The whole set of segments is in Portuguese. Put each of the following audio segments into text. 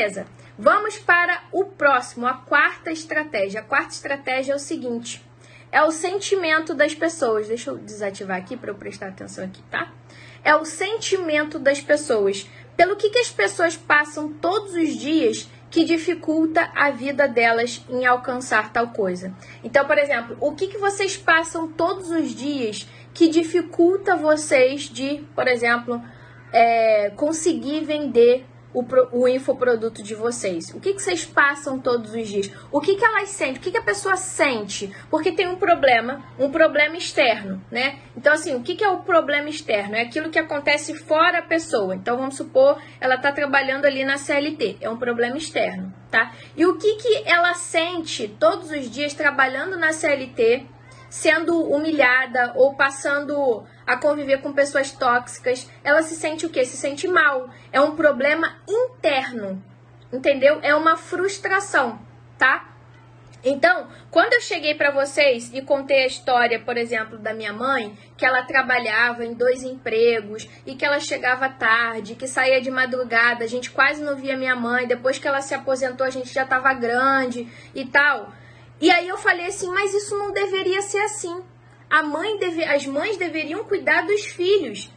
Beleza? Vamos para o próximo, a quarta estratégia. A quarta estratégia é o seguinte, é o sentimento das pessoas. Deixa eu desativar aqui para eu prestar atenção aqui, tá? É o sentimento das pessoas. Pelo que as pessoas passam todos os dias que dificulta a vida delas em alcançar tal coisa. Então, por exemplo, o que vocês passam todos os dias que dificulta vocês de, por exemplo, conseguir vender o infoproduto de vocês? O que vocês passam todos os dias? O que elas sentem? O que a pessoa sente? Porque tem um problema externo, né? Então, assim, o que é o problema externo? É aquilo que acontece fora a pessoa. Então, vamos supor, ela está trabalhando ali na CLT. É um problema externo, tá? E o que ela sente todos os dias trabalhando na CLT, sendo humilhada ou passando a conviver com pessoas tóxicas? Ela se sente o quê? Se sente mal. É um problema interno, entendeu? É uma frustração, tá? Então, quando eu cheguei para vocês e contei a história, por exemplo, da minha mãe, que ela trabalhava em 2 empregos e que ela chegava tarde, que saía de madrugada, a gente quase não via minha mãe, depois que ela se aposentou a gente já estava grande e tal. E aí eu falei assim, mas isso não deveria ser assim. As mães deveriam cuidar dos filhos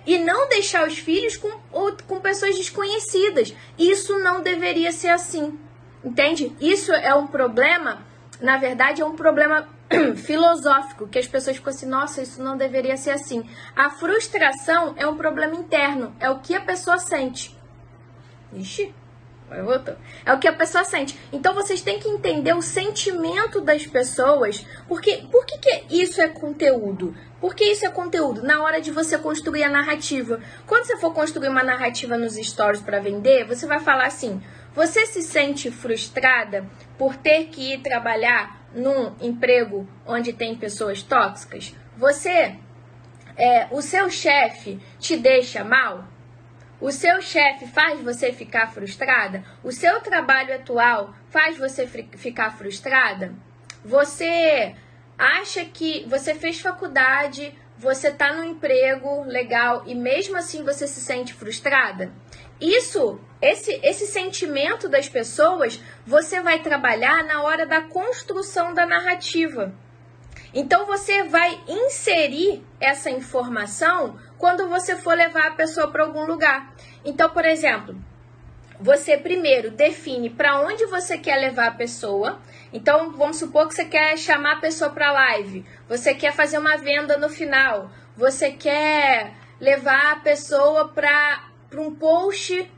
e não deixar os filhos com pessoas desconhecidas. Isso não deveria ser assim, entende? Isso é um problema, na verdade é um problema filosófico, que as pessoas ficam assim, nossa, isso não deveria ser assim. A frustração é um problema interno, é o que a pessoa sente. Ixi. É o que a pessoa sente. Então vocês têm que entender o sentimento das pessoas. Por que isso é conteúdo? Por que isso é conteúdo? Na hora de você construir a narrativa. Quando você for construir uma narrativa nos stories para vender, você vai falar assim: você se sente frustrada por ter que ir trabalhar num emprego onde tem pessoas tóxicas? O seu chefe te deixa mal? O seu chefe faz você ficar frustrada? O seu trabalho atual faz você ficar frustrada? Você acha que você fez faculdade, você está num emprego legal e mesmo assim você se sente frustrada? Esse sentimento das pessoas, você vai trabalhar na hora da construção da narrativa. Então, você vai inserir essa informação quando você for levar a pessoa para algum lugar. Então, por exemplo, você primeiro define para onde você quer levar a pessoa. Então, vamos supor que você quer chamar a pessoa para live, você quer fazer uma venda no final, você quer levar a pessoa para um post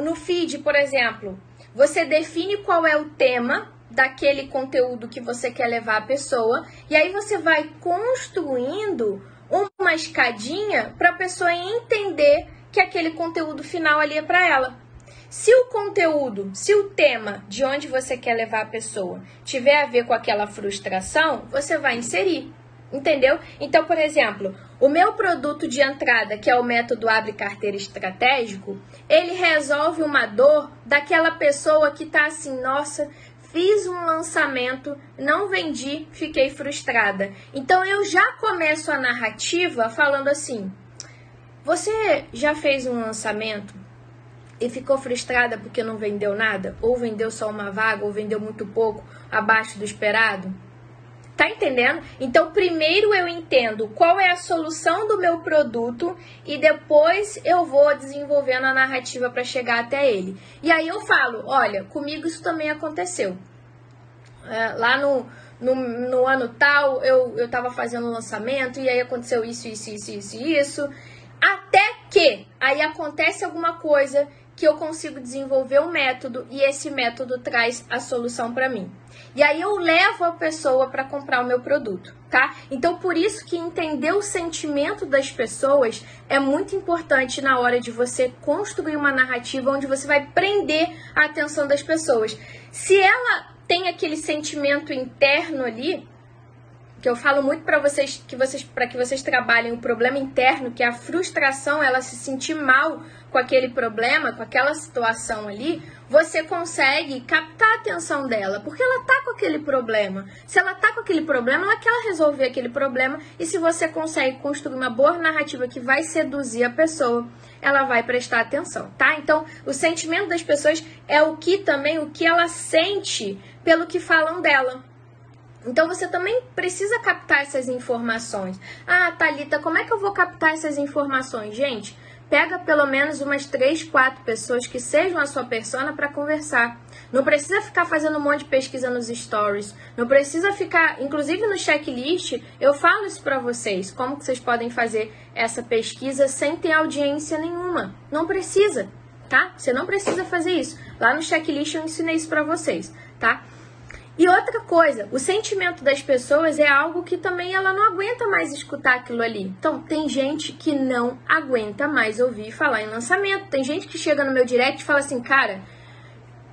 no feed, por exemplo. Você define qual é o tema daquele conteúdo que você quer levar a pessoa, e aí você vai construindo uma escadinha para a pessoa entender que aquele conteúdo final ali é para ela. Se o tema de onde você quer levar a pessoa tiver a ver com aquela frustração, você vai inserir, entendeu? Então, por exemplo, o meu produto de entrada, que é o método Abre Carteira Estratégico, ele resolve uma dor daquela pessoa que tá assim, nossa, fiz um lançamento, não vendi, fiquei frustrada. Então, eu já começo a narrativa falando assim: você já fez um lançamento e ficou frustrada porque não vendeu nada? Ou vendeu só uma vaga, ou vendeu muito pouco, abaixo do esperado? Tá entendendo? Então, primeiro eu entendo qual é a solução do meu produto e depois eu vou desenvolvendo a narrativa para chegar até ele. E aí eu falo, olha, comigo isso também aconteceu. Lá no ano tal, eu tava fazendo um lançamento e aí aconteceu isso. Até que aí acontece alguma coisa que eu consigo desenvolver um método e esse método traz a solução para mim. E aí eu levo a pessoa para comprar o meu produto, tá? Então, por isso que entender o sentimento das pessoas é muito importante na hora de você construir uma narrativa onde você vai prender a atenção das pessoas. Se ela tem aquele sentimento interno ali, que eu falo muito para vocês, para que vocês trabalhem o problema interno, que é a frustração, ela se sentir mal com aquele problema, com aquela situação ali, você consegue captar a atenção dela, porque ela tá com aquele problema. Se ela tá com aquele problema, ela quer resolver aquele problema, e se você consegue construir uma boa narrativa que vai seduzir a pessoa, ela vai prestar atenção, tá? Então, o sentimento das pessoas é o que ela sente pelo que falam dela. Então, você também precisa captar essas informações. Ah, Thalita, como é que eu vou captar essas informações? Gente, pega pelo menos umas 3, 4 pessoas que sejam a sua persona para conversar. Não precisa ficar fazendo um monte de pesquisa nos stories. Não precisa ficar, inclusive no checklist, eu falo isso para vocês. Como que vocês podem fazer essa pesquisa sem ter audiência nenhuma? Não precisa, tá? Você não precisa fazer isso. Lá no checklist eu ensinei isso para vocês, tá? E outra coisa, o sentimento das pessoas é algo que também ela não aguenta mais escutar aquilo ali. Então, tem gente que não aguenta mais ouvir falar em lançamento. Tem gente que chega no meu direct e fala assim, cara,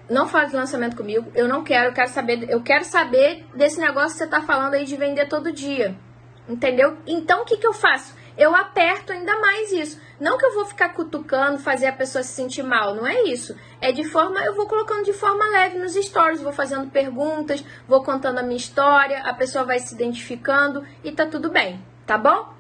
não fala de lançamento comigo, eu quero saber desse negócio que você tá falando aí de vender todo dia. Entendeu? Então, o que eu faço? Eu aperto ainda mais isso. Não que eu vou ficar cutucando, fazer a pessoa se sentir mal, não é isso. Eu vou colocando de forma leve nos stories, vou fazendo perguntas, vou contando a minha história, a pessoa vai se identificando e tá tudo bem, tá bom?